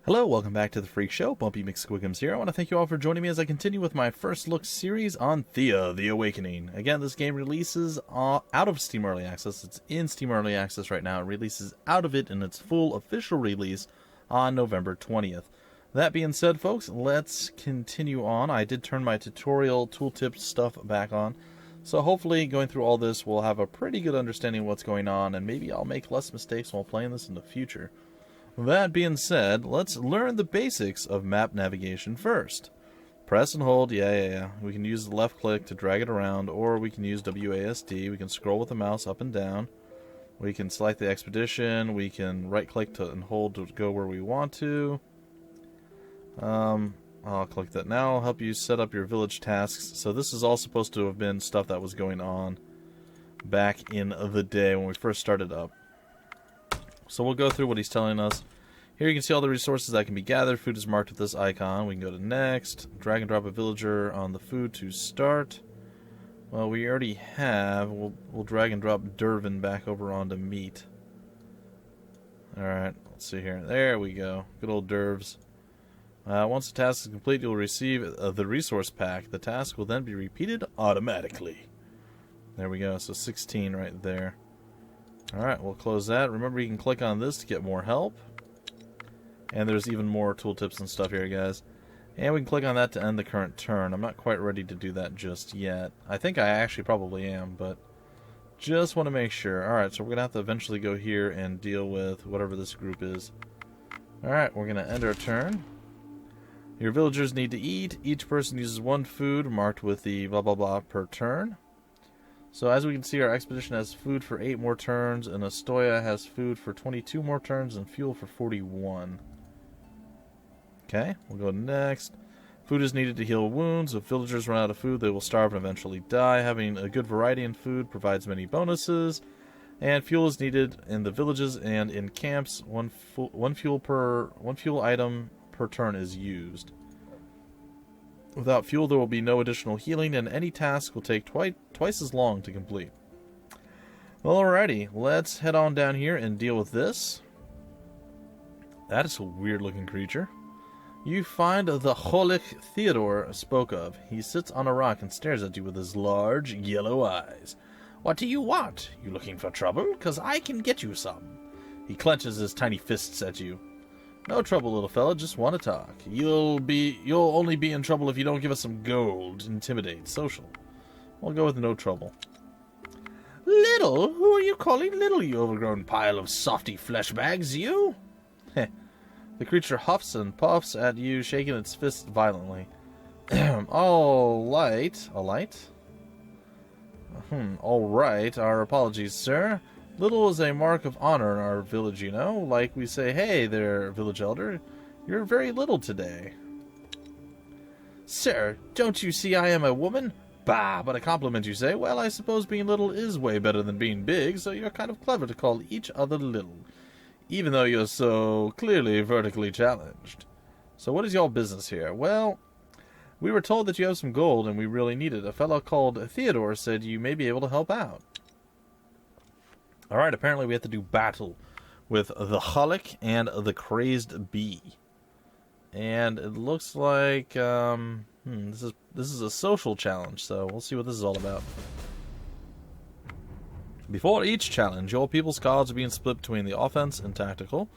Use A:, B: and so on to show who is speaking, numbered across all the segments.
A: Hello, welcome back to the Freak Show. Bumpy McSquigums here. I want to thank you all for joining me as I continue with my first look series on Thea, the Awakening. Again, this game releases out of Steam Early Access. It's in Steam Early Access right now. It releases out of it in its full official release on November 20th. That being said, folks, let's continue on. I did turn my tutorial tooltip stuff back on. So hopefully going through all this, we'll have a pretty good understanding of what's going on, and maybe I'll make less mistakes while playing this in the future. That being said, let's learn the basics of map navigation first. Press and hold, yeah. We can use the left click to drag it around, or we can use WASD. We can scroll with the mouse up and down. We can select the expedition. We can right click and hold to go where we want to. I'll click that now. I'll help you set up your village tasks. So this is all supposed to have been stuff that was going on back in the day when we first started up. So we'll go through what he's telling us. Here you can see all the resources that can be gathered. Food is marked with this icon. We can go to next. Drag and drop a villager on the food to start. Well, we already have. We'll drag and drop Dervin back over onto meat. Alright, let's see here. There we go. Good old Dervs. Once the task is complete, you'll receive the resource pack. The task will then be repeated automatically. There we go. So 16 right there. Alright, we'll close that. Remember, you can click on this to get more help. And there's even more tooltips and stuff here, guys. And we can click on that to end the current turn. I'm not quite ready to do that just yet. I think I actually probably am, but just want to make sure. Alright, so we're going to have to eventually go here and deal with whatever this group is. Alright, we're going to end our turn. Your villagers need to eat. Each person uses one food marked with the blah blah blah per turn. So as we can see, our expedition has food for 8 more turns, and Astoya has food for 22 more turns and fuel for 41. Okay, we'll go next. Food is needed to heal wounds. If villagers run out of food, they will starve and eventually die. Having a good variety in food provides many bonuses. And fuel is needed in the villages and in camps. One fuel item per turn is used. Without fuel, there will be no additional healing, and any task will take twice as long to complete. Alrighty, let's head on down here and deal with this. That is a weird-looking creature. You find the Roguelike Theodore spoke of. He sits on a rock and stares at you with his large, yellow eyes. What do you want? You looking for trouble? 'Cause I can get you some. He clenches his tiny fists at you. No trouble, little fella, just want to talk. You'll only be in trouble if you don't give us some gold. Intimidate, social. We'll go with no trouble. Little? Who are you calling little, you overgrown pile of softy flesh bags, you? Heh. The creature huffs and puffs at you, shaking its fists violently. All right. Our apologies, sir. Little is a mark of honor in our village, you know. Like we say, hey there, village elder. You're very little today. Sir, don't you see I am a woman? Bah, but a compliment, you say. Well, I suppose being little is way better than being big, so you're kind of clever to call each other little. Even though you're so clearly vertically challenged. So what is your business here? Well, we were told that you have some gold, and we really need it. A fellow called Theodore said you may be able to help out. Alright, apparently we have to do battle with the Roguelike and the Crazed Bee. And it looks like this is a social challenge, so we'll see what this is all about. Before each challenge, your people's cards are being split between the offense and tactical.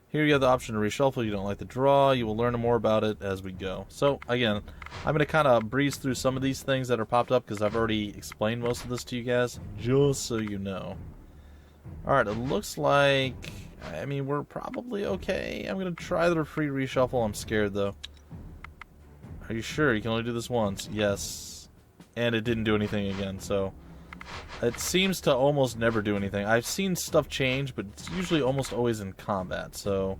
A: Here you have the option to reshuffle. You don't like the draw. You will learn more about it as we go. So, again, I'm going to kind of breeze through some of these things that are popped up because I've already explained most of this to you guys, just so you know. Alright, it looks like, I mean, we're probably okay. I'm going to try the free reshuffle. I'm scared, though. Are you sure? You can only do this once. Yes. And it didn't do anything again, so it seems to almost never do anything. I've seen stuff change, but it's usually almost always in combat, so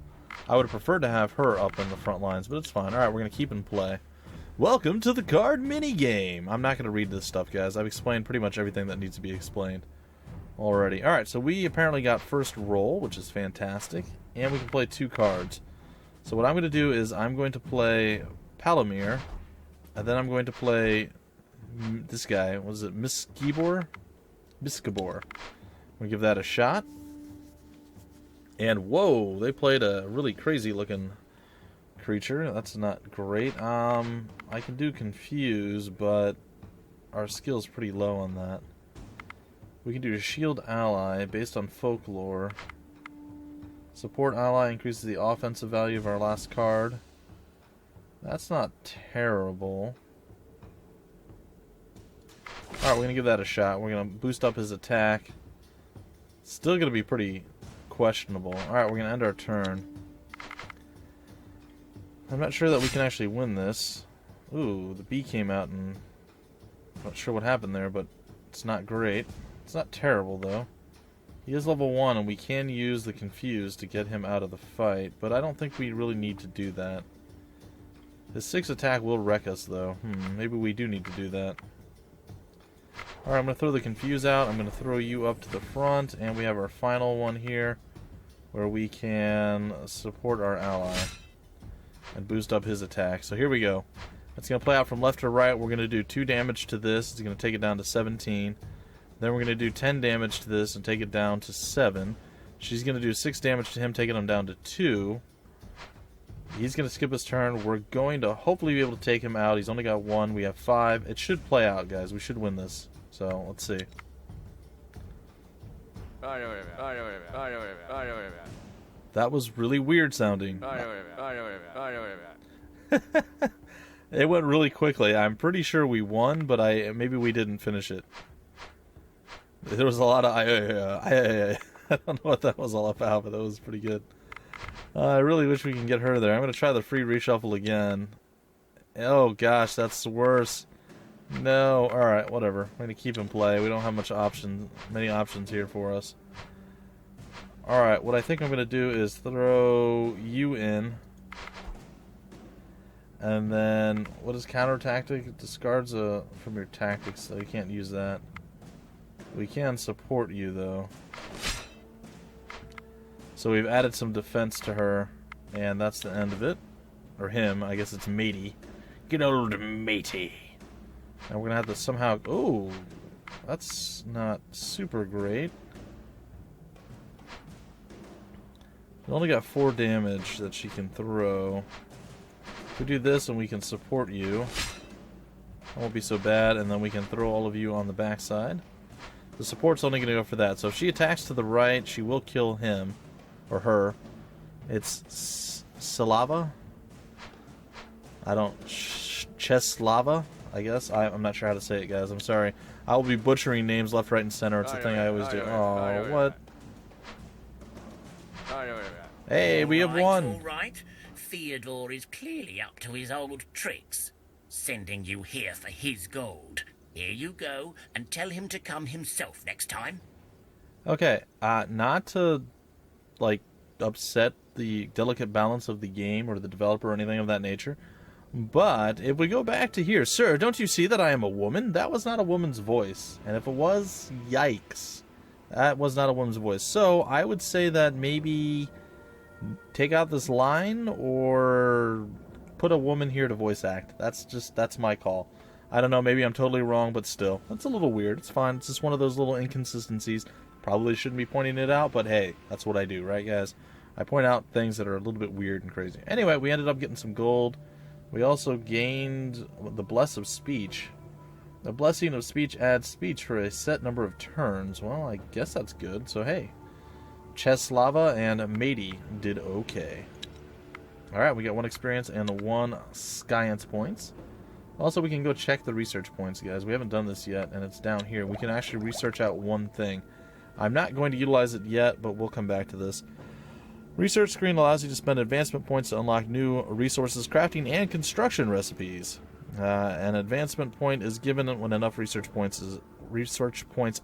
A: I would have preferred to have her up in the front lines, but it's fine. Alright, we're going to keep in play. Welcome to the card minigame! I'm not going to read this stuff, guys. I've explained pretty much everything that needs to be explained already. Alright, so we apparently got first roll, which is fantastic, and we can play 2 cards. So what I'm going to do is I'm going to play Palomir, and then I'm going to play this guy. What is it? Miskibor? Miskibor. We'll give that a shot. And whoa, they played a really crazy looking creature. That's not great. I can do confuse, but our skill's pretty low on that. We can do a shield ally based on folklore. Support ally increases the offensive value of our last card. That's not terrible. Alright, we're going to give that a shot. We're going to boost up his attack. Still going to be pretty questionable. Alright, we're going to end our turn. I'm not sure that we can actually win this. Ooh, the bee came out and... I'm not sure what happened there, but it's not great. It's not terrible, though. He is level 1, and we can use the confuse to get him out of the fight, but I don't think we really need to do that. His 6 attack will wreck us, though. Maybe we do need to do that. Alright, I'm going to throw the confuse out. I'm going to throw you up to the front, and we have our final one here, where we can support our ally and boost up his attack. So here we go. It's going to play out from left to right. We're going to do 2 damage to this. It's going to take it down to 17. Then we're going to do 10 damage to this and take it down to 7. She's going to do 6 damage to him, taking him down to 2. He's going to skip his turn. We're going to hopefully be able to take him out. He's only got 1. We have 5. It should play out, guys. We should win this. So, let's see. That was really weird sounding. It went really quickly. I'm pretty sure we won, but maybe we didn't finish it. There was a lot of I don't know what that was all about, but that was pretty good. I really wish we can get her there. I'm going to try the free reshuffle again. Oh gosh, that's worse. No, alright, whatever. We're going to keep him play. We don't have many options here for us. Alright, what I think I'm going to do is throw you in. And then, what is counter tactic? It discards from your tactics, so you can't use that. We can support you, though. So we've added some defense to her, and that's the end of it. Or him, I guess it's matey. Good old matey. And we're going to have to somehow... Oh, that's not super great. We only got 4 damage that she can throw. If we do this and we can support you, it won't be so bad, and then we can throw all of you on the backside. The support's only going to go for that. So if she attacks to the right, she will kill him. Or her. It's Slava? I don't... Cheslava, I guess? I'm not sure how to say it, guys. I'm sorry. I will be butchering names left, right, and center. It's a thing I always do. Oh, what? Hey, we have won!
B: All right. Theodore is clearly up to his old tricks. Sending you here for his gold. Here you go, and tell him to come himself next time.
A: Okay, not to, like, upset the delicate balance of the game or the developer or anything of that nature, but if we go back to here, sir, don't you see that I am a woman? That was not a woman's voice, and if it was, yikes. That was not a woman's voice. So, I would say that maybe take out this line, or put a woman here to voice act. That's my call. I don't know, maybe I'm totally wrong, but still. That's a little weird. It's fine. It's just one of those little inconsistencies. Probably shouldn't be pointing it out, but hey, that's what I do, right, guys? I point out things that are a little bit weird and crazy. Anyway, we ended up getting some gold. We also gained the Bless of Speech. The Blessing of Speech adds speech for a set number of turns. Well, I guess that's good. So, hey, Cheslava and Matey did okay. Alright, we got 1 experience and 1 science points. Also, we can go check the research points, guys. We haven't done this yet, and it's down here. We can actually research out one thing. I'm not going to utilize it yet, but we'll come back to this. Research screen allows you to spend advancement points to unlock new resources, crafting, and construction recipes. An advancement point is given when enough research points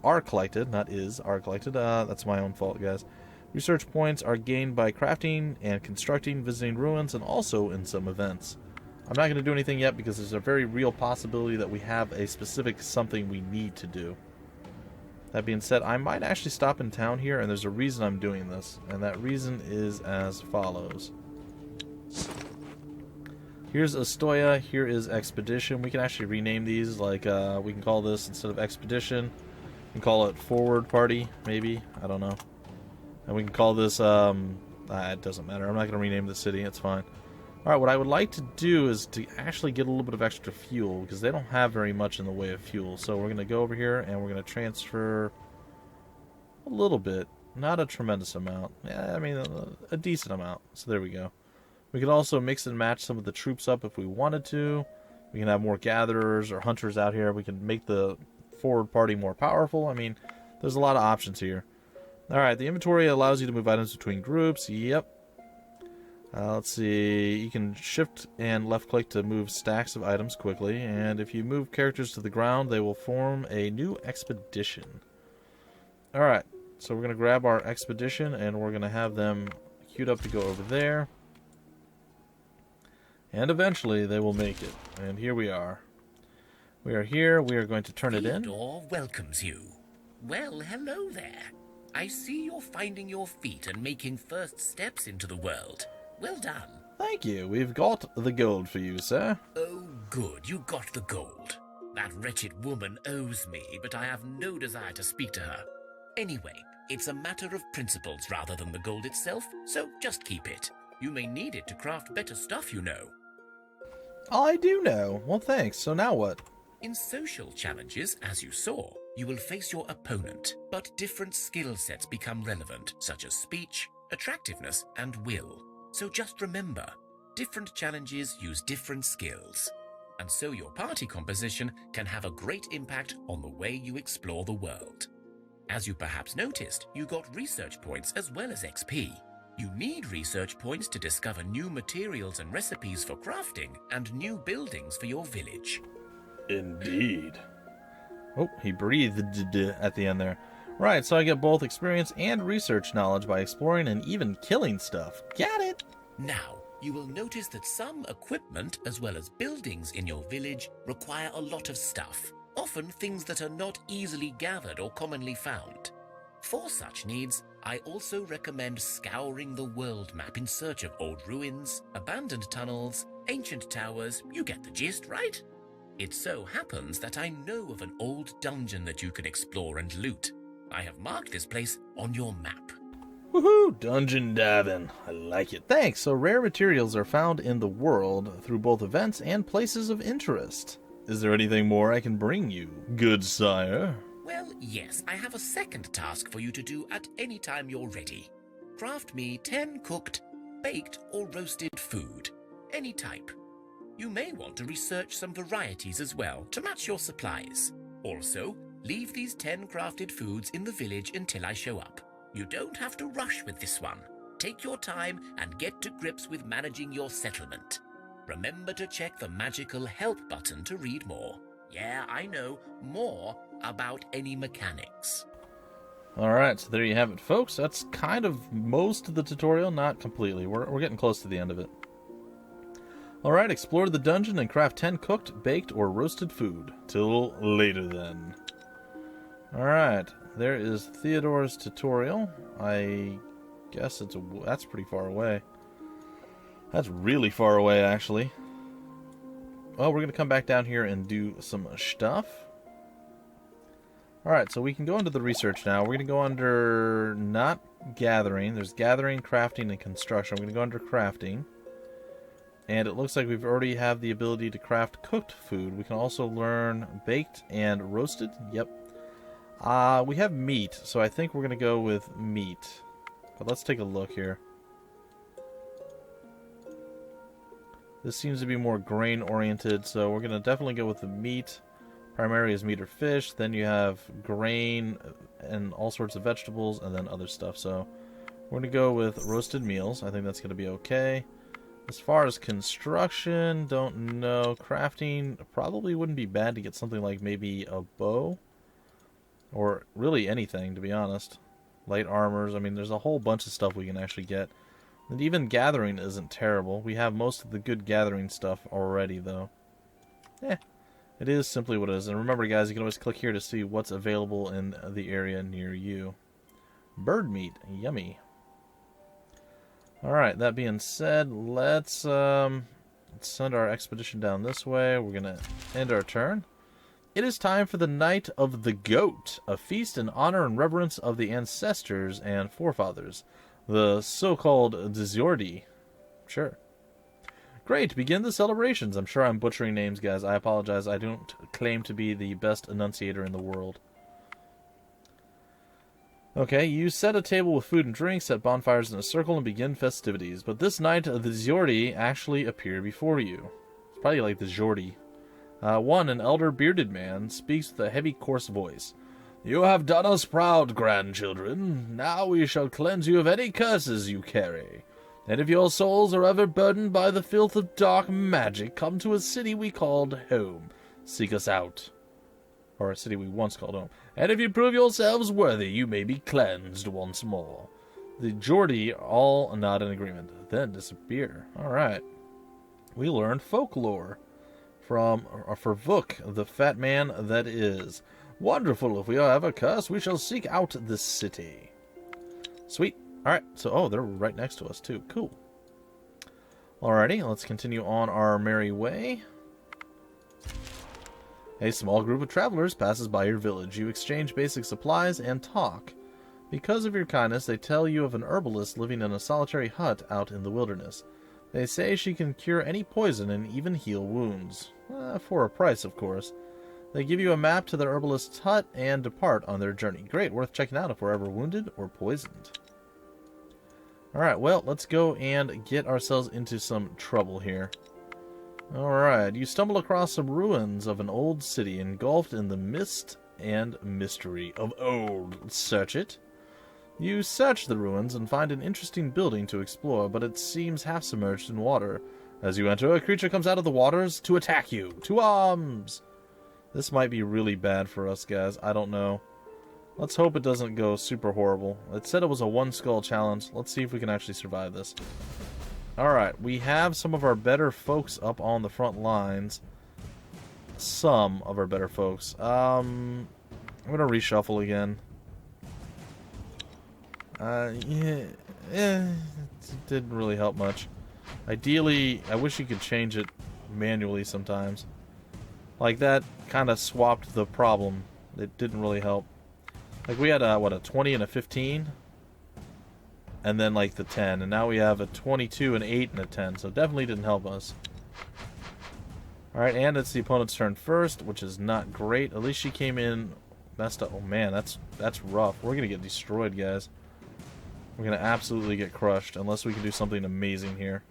A: are collected. Are collected. That's my own fault, guys. Research points are gained by crafting and constructing, visiting ruins, and also in some events. I'm not going to do anything yet because there's a very real possibility that we have a specific something we need to do. That being said, I might actually stop in town here, and there's a reason I'm doing this, and that reason is as follows. Here's Astoya, here is Expedition. We can actually rename these, like, we can call this, instead of Expedition, we can call it Forward Party, maybe, I don't know. And we can call this, it doesn't matter, I'm not going to rename the city, it's fine. Alright, what I would like to do is to actually get a little bit of extra fuel, because they don't have very much in the way of fuel. So we're going to go over here, and we're going to transfer a little bit. Not a tremendous amount. Yeah, I mean, a decent amount. So there we go. We could also mix and match some of the troops up if we wanted to. We can have more gatherers or hunters out here. We can make the forward party more powerful. I mean, there's a lot of options here. Alright, the inventory allows you to move items between groups. Yep. Let's see. You can shift and left click to move stacks of items quickly. And if you move characters to the ground, they will form a new expedition. Alright, so we're going to grab our expedition and we're going to have them queued up to go over there. And eventually they will make it. And here we are. We are here. We are going to turn it in.
B: Theodore welcomes you. Well, hello there. I see you're finding your feet and making first steps into the world. Well done.
A: Thank you. We've got the gold for you, sir.
B: Oh, good. You got the gold. That wretched woman owes me, but I have no desire to speak to her. Anyway, it's a matter of principles rather than the gold itself, so just keep it. You may need it to craft better stuff, you know.
A: I do know. Well, thanks. So now what?
B: In social challenges, as you saw, you will face your opponent, but different skill sets become relevant, such as speech, attractiveness, and will. So just remember, different challenges use different skills. And so your party composition can have a great impact on the way you explore the world. As you perhaps noticed, you got research points as well as XP. You need research points to discover new materials and recipes for crafting and new buildings for your village.
A: Indeed. Oh, he breathed at the end there. Right, so I get both experience and research knowledge by exploring and even killing stuff. Got it!
B: Now, you will notice that some equipment as well as buildings in your village require a lot of stuff, often things that are not easily gathered or commonly found. For such needs, I also recommend scouring the world map in search of old ruins, abandoned tunnels, ancient towers. You get the gist, right? It so happens that I know of an old dungeon that you can explore and loot. I have marked this place on your map.
A: Woohoo! Dungeon diving. I like it. Thanks. So rare materials are found in the world through both events and places of interest. Is there anything more I can bring you, good sire?
B: Well, yes, I have a second task for you to do at any time you're ready. Craft me 10 cooked, baked, or roasted food. Any type. You may want to research some varieties as well to match your supplies. Also, leave these 10 crafted foods in the village until I show up. You don't have to rush with this one. Take your time and get to grips with managing your settlement. Remember to check the magical help button to read more. Yeah, I know, more about any mechanics.
A: Alright, so there you have it, folks. That's kind of most of the tutorial, not completely. We're getting close to the end of it. Alright, explore the dungeon and craft 10 cooked, baked, or roasted food. Till later, then. Alright, there is Theodore's tutorial. I guess that's pretty far away. That's really far away, actually. Well, we're going to come back down here and do some stuff. Alright, so we can go into the research now. We're going to go under not gathering. There's gathering, crafting, and construction. We're going to go under crafting. And it looks like we've already have the ability to craft cooked food. We can also learn baked and roasted. Yep. We have meat, so I think we're going to go with meat. But let's take a look here. This seems to be more grain-oriented, so we're going to definitely go with the meat. Primary is meat or fish. Then you have grain and all sorts of vegetables, and then other stuff. So we're going to go with roasted meals. I think that's going to be okay. As far as construction, don't know. Crafting probably wouldn't be bad to get something like maybe a bow. Or really anything, to be honest. Light armors. I mean, there's a whole bunch of stuff we can actually get. And even gathering isn't terrible. We have most of the good gathering stuff already, though. It is simply what it is. And remember, guys, you can always click here to see what's available in the area near you. Bird meat. Yummy. Alright, that being said, let's send our expedition down this way. We're going to end our turn. It is time for the Night of the Goat, a feast in honor and reverence of the ancestors and forefathers, the so-called Dziordi. Sure. Great, begin the celebrations. I'm sure I'm butchering names, guys. I apologize. I don't claim to be the best enunciator in the world. Okay, you set a table with food and drinks, set bonfires in a circle, and begin festivities. But this night, the Zordi actually appear before you. It's probably like the Zordi. An elder bearded man speaks with a heavy, coarse voice. You have done us proud, grandchildren. Now we shall cleanse you of any curses you carry. And if your souls are ever burdened by the filth of dark magic, come to a city we called home. Seek us out. Or a city we once called home. And if you prove yourselves worthy, you may be cleansed once more. The Geordie all nod in agreement, then disappear. Alright. We learned folklore from Vuk, the fat man that is. Wonderful. If we have a curse, we shall seek out this city. Sweet. Alright, so, they're right next to us, too. Cool. Alrighty, let's continue on our merry way. A small group of travelers passes by your village. You exchange basic supplies and talk. Because of your kindness, they tell you of an herbalist living in a solitary hut out in the wilderness. They say she can cure any poison and even heal wounds. For a price, of course. They give you a map to the herbalist's hut and depart on their journey. Great, worth checking out if we're ever wounded or poisoned. Alright, well, let's go and get ourselves into some trouble here. Alright, you stumble across some ruins of an old city engulfed in the mist and mystery of old. Search it. You search the ruins and find an interesting building to explore, but it seems half submerged in water. As you enter, a creature comes out of the waters to attack you. To arms! This might be really bad for us, guys. I don't know. Let's hope it doesn't go super horrible. It said it was a one-skull challenge. Let's see if we can actually survive this. Alright, we have some of our better folks up on the front lines. Some of our better folks. I'm gonna reshuffle again. It didn't really help much. Ideally, I wish you could change it manually sometimes. Like, that kind of swapped the problem. It didn't really help. Like, we had a 20 and a 15? And then, like, the 10. And now we have a 22, an 8, and a 10. So it definitely didn't help us. Alright, and it's the opponent's turn first, which is not great. At least she came in messed up. Oh, man, that's rough. We're going to get destroyed, guys. We're going to absolutely get crushed, unless we can do something amazing here.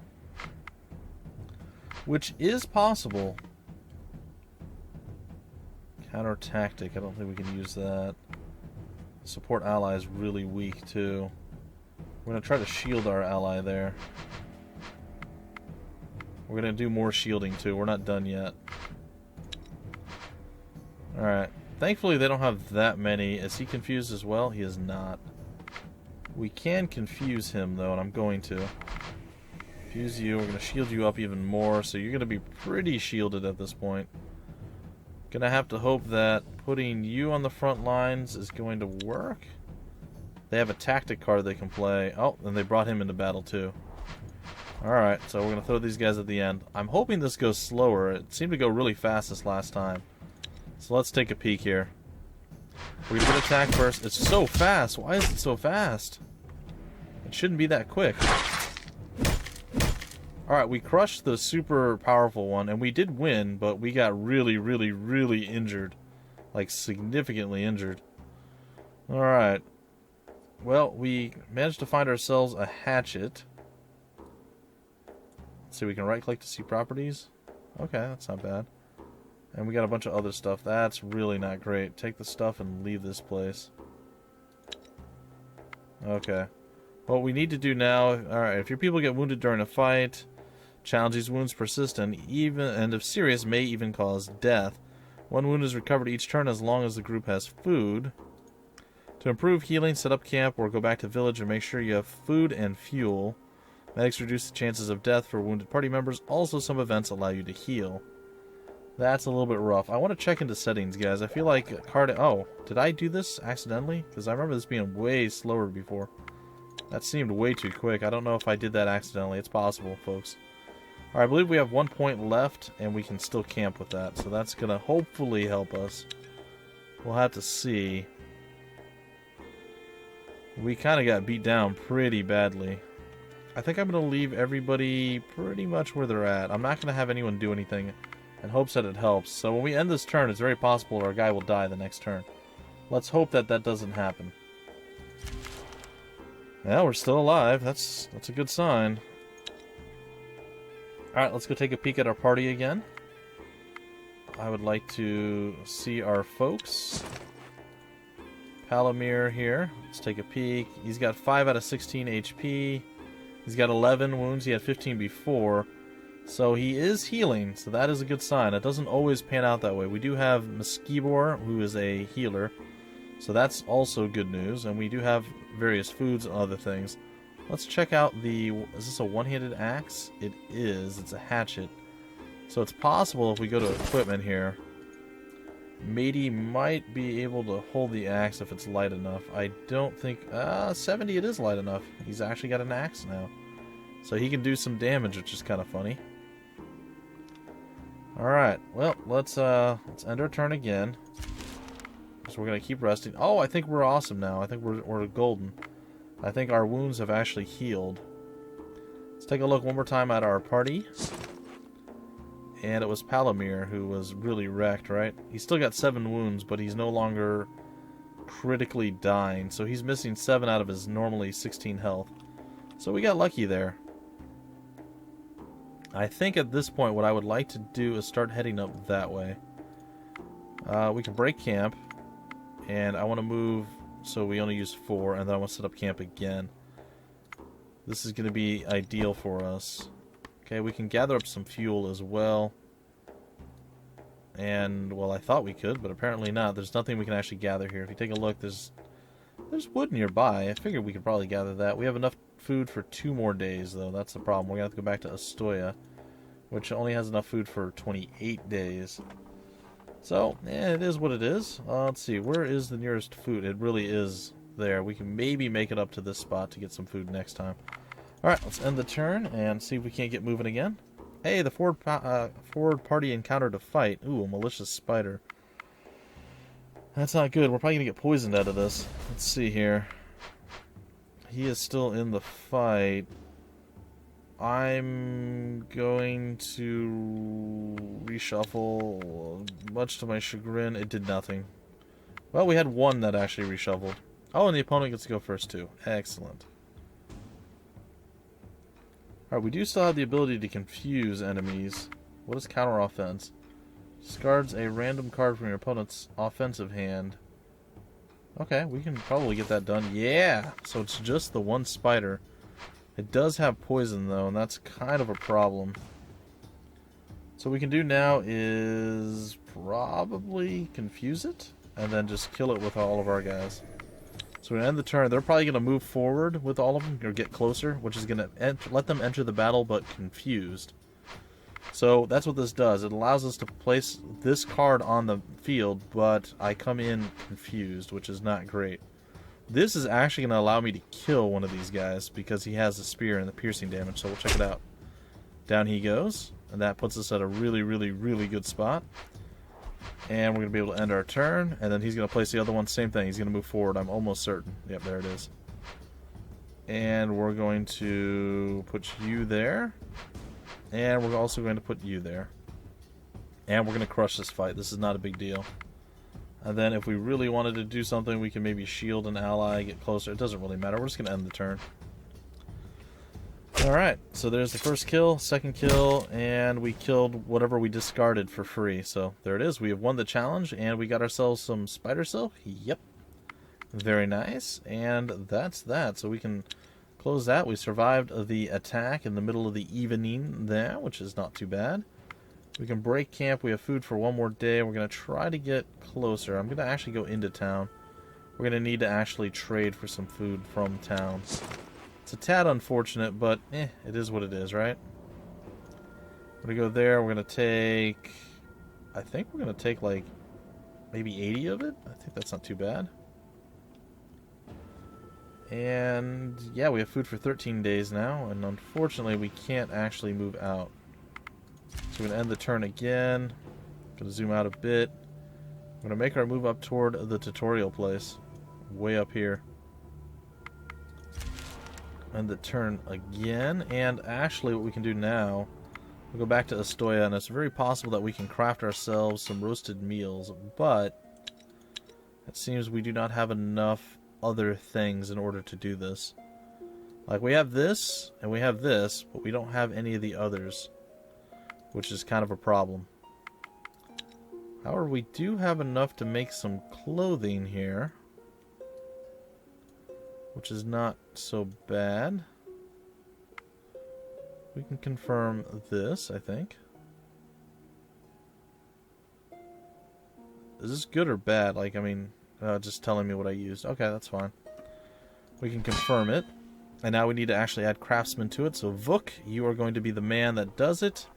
A: Which is possible. Counter tactic, I don't think we can use that. Support ally is really weak, too. We're going to try to shield our ally there. We're going to do more shielding, too. We're not done yet. Alright. Thankfully, they don't have that many. Is he confused as well? He is not. We can confuse him, though, and I'm going to. Confuse you. We're going to shield you up even more, so you're going to be pretty shielded at this point. Gonna have to hope that putting you on the front lines is going to work. They have a tactic card they can play. Oh, and they brought him into battle too. Alright, so we're gonna throw these guys at the end. I'm hoping this goes slower. It seemed to go really fast this last time. So let's take a peek here. We're gonna get attack first. It's so fast. Why is it so fast? It shouldn't be that quick. Alright, we crushed the super powerful one, and we did win, but we got really, really, really injured. Like, significantly injured. Alright. Well, we managed to find ourselves a hatchet. Let's see, we can right-click to see properties. Okay, that's not bad. And we got a bunch of other stuff. That's really not great. Take the stuff and leave this place. Okay. What we need to do now... Alright, if your people get wounded during a fight... Challenge these wounds persist and if serious, may even cause death. One wound is recovered each turn as long as the group has food. To improve healing, set up camp or go back to village and make sure you have food and fuel. Medics reduce the chances of death for wounded party members. Also, some events allow you to heal. That's a little bit rough. I want to check into settings, guys. I feel like card... Oh, did I do this accidentally? Because I remember this being way slower before. That seemed way too quick. I don't know if I did that accidentally. It's possible, folks. Alright, I believe we have 1 point left, and we can still camp with that. So that's going to hopefully help us. We'll have to see. We kind of got beat down pretty badly. I think I'm going to leave everybody pretty much where they're at. I'm not going to have anyone do anything in hopes that it helps. So when we end this turn, it's very possible our guy will die the next turn. Let's hope that that doesn't happen. Yeah, we're still alive. That's a good sign. Alright, let's go take a peek at our party again. I would like to see our folks. Palomir here. Let's take a peek. He's got 5 out of 16 HP. He's got 11 wounds. He had 15 before. So he is healing, so that is a good sign. It doesn't always pan out that way. We do have Meskibor, who is a healer. So that's also good news. And we do have various foods and other things. Let's check out the... Is this a one-handed axe? It is. It's a hatchet. So it's possible if we go to equipment here, Matey might be able to hold the axe if it's light enough. I don't think... 70 it is light enough. He's actually got an axe now. So he can do some damage, which is kind of funny. Alright, well, let's end our turn again. So we're going to keep resting. Oh, I think we're awesome now. I think we're golden. I think our wounds have actually healed. Let's take a look one more time at our party. And it was Palomir who was really wrecked, right? He's still got 7 wounds, but he's no longer critically dying. So he's missing 7 out of his normally 16 health. So we got lucky there. I think at this point what I would like to do is start heading up that way. We can break camp. And I want to move so we only use 4, and then I want to set up camp again. This is going to be ideal for us. Okay, we can gather up some fuel as well. And, well, I thought we could, but apparently not. There's nothing we can actually gather here. If you take a look, there's wood nearby. I figured we could probably gather that. We have enough food for 2 more days, though. That's the problem. We're going to have to go back to Astoya, which only has enough food for 28 days. So, it is what it is. Let's see. Where is the nearest food? It really is there. We can maybe make it up to this spot to get some food next time. Alright, let's end the turn and see if we can't get moving again. Hey, the forward party encountered a fight. Ooh, a malicious spider. That's not good. We're probably going to get poisoned out of this. Let's see here. He is still in the fight. I'm going to reshuffle. Much to my chagrin, it did nothing. Well, we had 1 that actually reshuffled. Oh, and the opponent gets to go first, too. Excellent. Alright, we do still have the ability to confuse enemies. What is counter offense? Discards a random card from your opponent's offensive hand. Okay, we can probably get that done. Yeah! So it's just the 1 spider. It does have poison, though, and that's kind of a problem. So what we can do now is probably confuse it, and then just kill it with all of our guys. So we're going to end the turn. They're probably going to move forward with all of them, or get closer, which is going to let them enter the battle, but confused. So that's what this does. It allows us to place this card on the field, but I come in confused, which is not great. This is actually going to allow me to kill one of these guys, because he has a spear and the piercing damage, so we'll check it out. Down he goes, and that puts us at a really, really, really good spot. And we're going to be able to end our turn, and then he's going to place the other one, same thing. He's going to move forward, I'm almost certain. Yep, there it is. And we're going to put you there. And we're also going to put you there. And we're going to crush this fight. This is not a big deal. And then if we really wanted to do something, we can maybe shield an ally, get closer. It doesn't really matter. We're just going to end the turn. Alright, so there's the first kill, second kill, and we killed whatever we discarded for free. So there it is. We have won the challenge, and we got ourselves some spider silk. Yep. Very nice. And that's that. So we can close that. We survived the attack in the middle of the evening there, which is not too bad. We can break camp. We have food for 1 more day. We're going to try to get closer. I'm going to actually go into town. We're going to need to actually trade for some food from town. It's a tad unfortunate, but it is what it is, right? We're going to go there. We're going to take... I think we're going to take, like, maybe 80 of it. I think that's not too bad. And, yeah, we have food for 13 days now, and unfortunately we can't actually move out. So we're going to end the turn again. Going to zoom out a bit. We're going to make our move up toward the tutorial place. Way up here. end the turn again. And actually, what we can do now, we'll go back to Astoya, and it's very possible that we can craft ourselves some roasted meals, but it seems we do not have enough other things in order to do this. Like, we have this, and we have this, but we don't have any of the others, which is kind of a problem. However, we do have enough to make some clothing here, which is not so bad. We can confirm this, I think. Is this good or bad? Like, I mean, just telling me what I used. Okay, that's fine. We can confirm it. And now we need to actually add craftsman to it. So, Vuk, you are going to be the man that does it.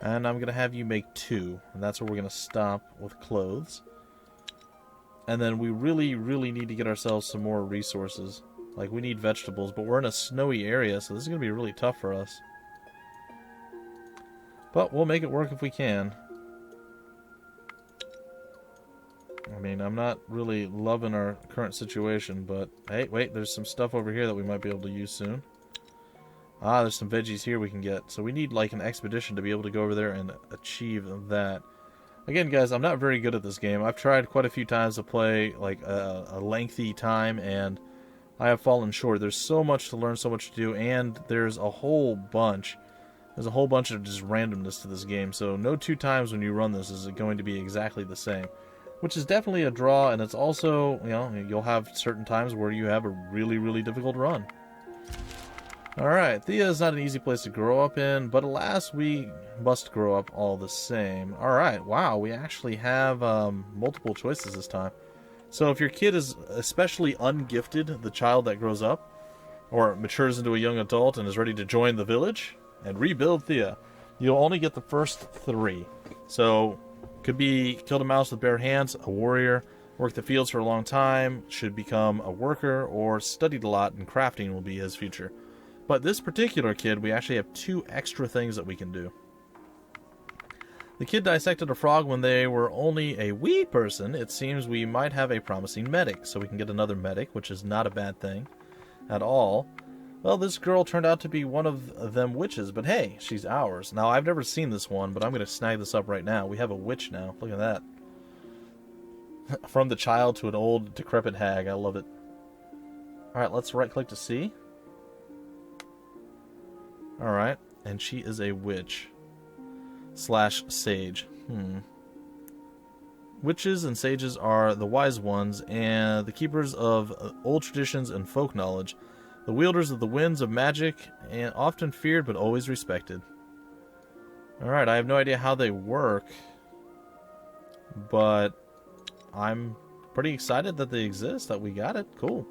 A: And I'm going to have you make 2. And that's where we're going to stop with clothes. And then we really, really need to get ourselves some more resources. Like, we need vegetables, but we're in a snowy area, so this is going to be really tough for us. But we'll make it work if we can. I mean, I'm not really loving our current situation, but... Hey, wait, there's some stuff over here that we might be able to use soon. Ah, there's some veggies here we can get. So we need, like, an expedition to be able to go over there and achieve that. Again, guys, I'm not very good at this game. I've tried quite a few times to play, like, a lengthy time, and I have fallen short. There's so much to learn, so much to do, and there's a whole bunch. There's a whole bunch of just randomness to this game, so no 2 times when you run this is it going to be exactly the same. Which is definitely a draw, and it's also, you know, you'll have certain times where you have a really, really difficult run. Alright, Thea is not an easy place to grow up in, but alas, we must grow up all the same. Alright, wow, we actually have multiple choices this time. So if your kid is especially ungifted, the child that grows up, or matures into a young adult and is ready to join the village and rebuild Thea, you'll only get the first 3. So, could be killed a mouse with bare hands, a warrior, worked the fields for a long time, should become a worker, or studied a lot and crafting will be his future. But this particular kid, we actually have 2 extra things that we can do. The kid dissected a frog when they were only a wee person. It seems we might have a promising medic, so we can get another medic, which is not a bad thing at all. Well, this girl turned out to be one of them witches, but hey, she's ours. Now, I've never seen this one, but I'm going to snag this up right now. We have a witch now. Look at that. From the child to an old, decrepit hag. I love it. Alright, let's right-click to see. Alright, and she is a witch. / sage. Witches and sages are the wise ones, and the keepers of old traditions and folk knowledge. The wielders of the winds of magic, and often feared but always respected. Alright, I have no idea how they work, but I'm pretty excited that they exist, that we got it. Cool.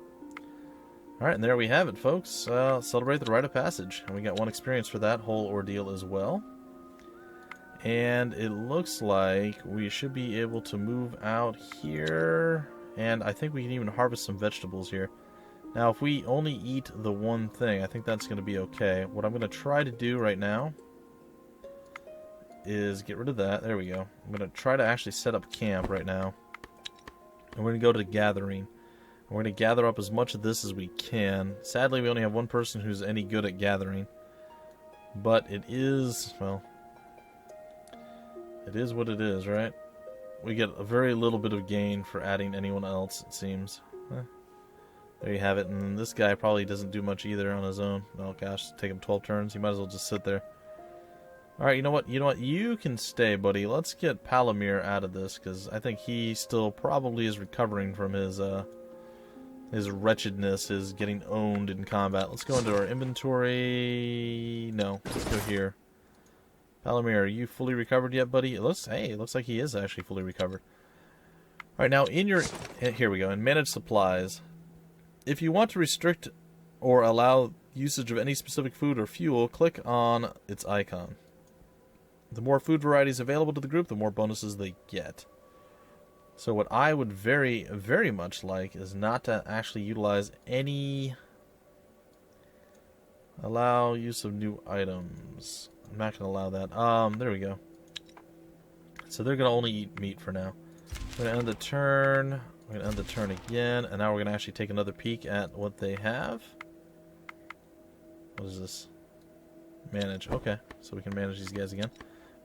A: Alright, and there we have it, folks. Celebrate the rite of passage. And we got 1 experience for that whole ordeal as well. And it looks like we should be able to move out here. And I think we can even harvest some vegetables here. Now, if we only eat the 1 thing, I think that's going to be okay. What I'm going to try to do right now is get rid of that. There we go. I'm going to try to actually set up camp right now. And we're going to go to the gathering. We're going to gather up as much of this as we can. Sadly, we only have 1 person who's any good at gathering. But it is, well, it is what it is, right? We get a very little bit of gain for adding anyone else, it seems. There you have it, and this guy probably doesn't do much either on his own. Oh gosh, take him 12 turns. He might as well just sit there. Alright, you know what? You can stay, buddy. Let's get Palomir out of this, because I think he still probably is recovering from his wretchedness, his getting owned in combat. Let's go into our inventory. No, let's go here. Palomir, are you fully recovered yet, buddy? It looks like he is actually fully recovered. Alright, now here we go, in manage supplies. If you want to restrict or allow usage of any specific food or fuel, click on its icon. The more food varieties available to the group, the more bonuses they get. So what I would very, very much like is not to actually utilize any... Allow use of new items. I'm not going to allow that. There we go. So they're going to only eat meat for now. We're going to end the turn. We're going to end the turn again. And now we're going to actually take another peek at what they have. What is this? Manage. Okay, so we can manage these guys again.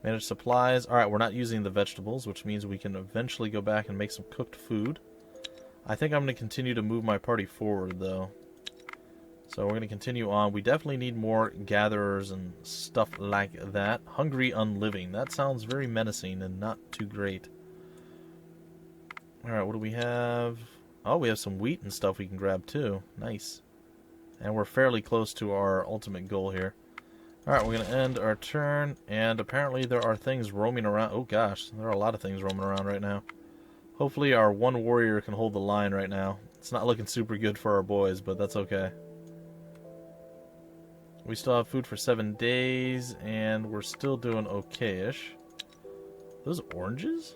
A: Manage supplies. Alright, we're not using the vegetables, which means we can eventually go back and make some cooked food. I think I'm going to continue to move my party forward, though. So we're going to continue on. We definitely need more gatherers and stuff like that. Hungry Unliving. That sounds very menacing and not too great. Alright, what do we have? Oh, we have some wheat and stuff we can grab, too. Nice. And we're fairly close to our ultimate goal here. Alright, we're going to end our turn, and apparently there are things roaming around. Oh gosh, there are a lot of things roaming around right now. Hopefully our one warrior can hold the line right now. It's not looking super good for our boys, but that's okay. We still have food for 7 days, and we're still doing okay-ish. Those oranges?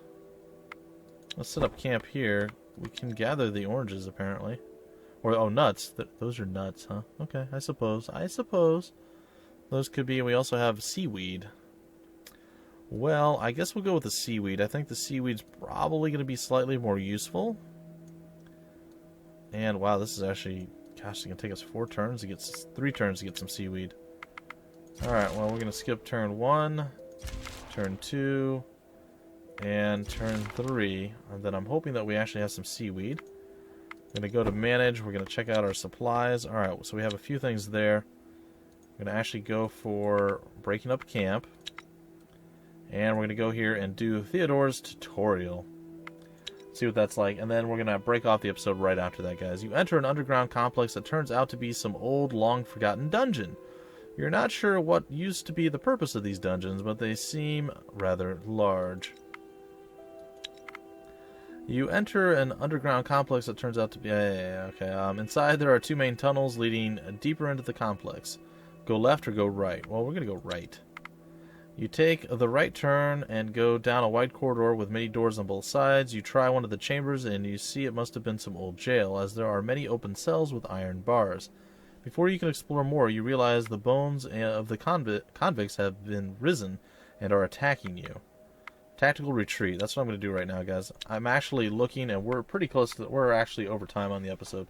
A: Let's set up camp here. We can gather the oranges, apparently. Or, oh, nuts. Those are nuts, huh? Okay, I suppose. Those could be. We also have seaweed. Well, I guess we'll go with the seaweed. I think the seaweed's probably going to be slightly more useful. And, wow, this is actually... Gosh, it's going to take us 3 turns to get some seaweed. Alright, well, we're going to skip turn 1, turn 2, and turn 3. And then I'm hoping that we actually have some seaweed. We're going to go to manage. We're going to check out our supplies. Alright, so we have a few things there. We're going to actually go for breaking up camp. And we're going to go here and do Theodore's tutorial. See what that's like, and then we're going to break off the episode right after that, guys. You enter an underground complex that turns out to be some old, long-forgotten dungeon. You're not sure what used to be the purpose of these dungeons, but they seem rather large. You enter an underground complex that turns out to be... okay. Inside there are 2 main tunnels leading deeper into the complex. Go left or go right? Well, we're going to go right. You take the right turn and go down a wide corridor with many doors on both sides. You try one of the chambers and you see it must have been some old jail, as there are many open cells with iron bars. Before you can explore more, you realize the bones of the convicts have been risen and are attacking you. Tactical retreat. That's what I'm going to do right now, guys. I'm actually looking, and we're pretty close to... We're actually over time on the episode.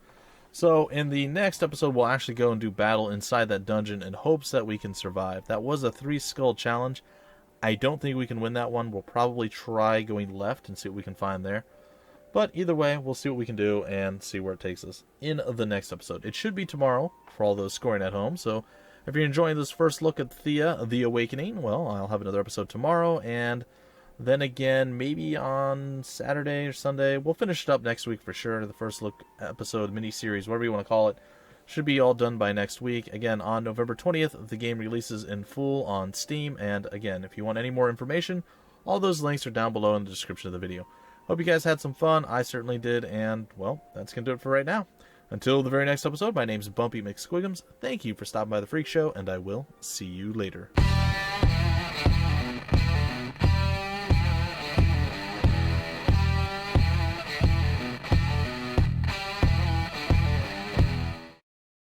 A: So, in the next episode, we'll actually go and do battle inside that dungeon in hopes that we can survive. That was a 3-skull challenge. I don't think we can win that one. We'll probably try going left and see what we can find there. But either way, we'll see what we can do and see where it takes us in the next episode. It should be tomorrow for all those scoring at home. So, if you're enjoying this first look at Thea, The Awakening, well, I'll have another episode tomorrow, and... then again, maybe on Saturday or Sunday. We'll finish it up next week for sure. The first look episode, mini-series, whatever you want to call it, should be all done by next week. Again, on November 20th, the game releases in full on Steam. And again, if you want any more information, all those links are down below in the description of the video. Hope you guys had some fun. I certainly did. And, well, that's going to do it for right now. Until the very next episode, my name's Bumpy McSquigums. Thank you for stopping by The Freak Show, and I will see you later.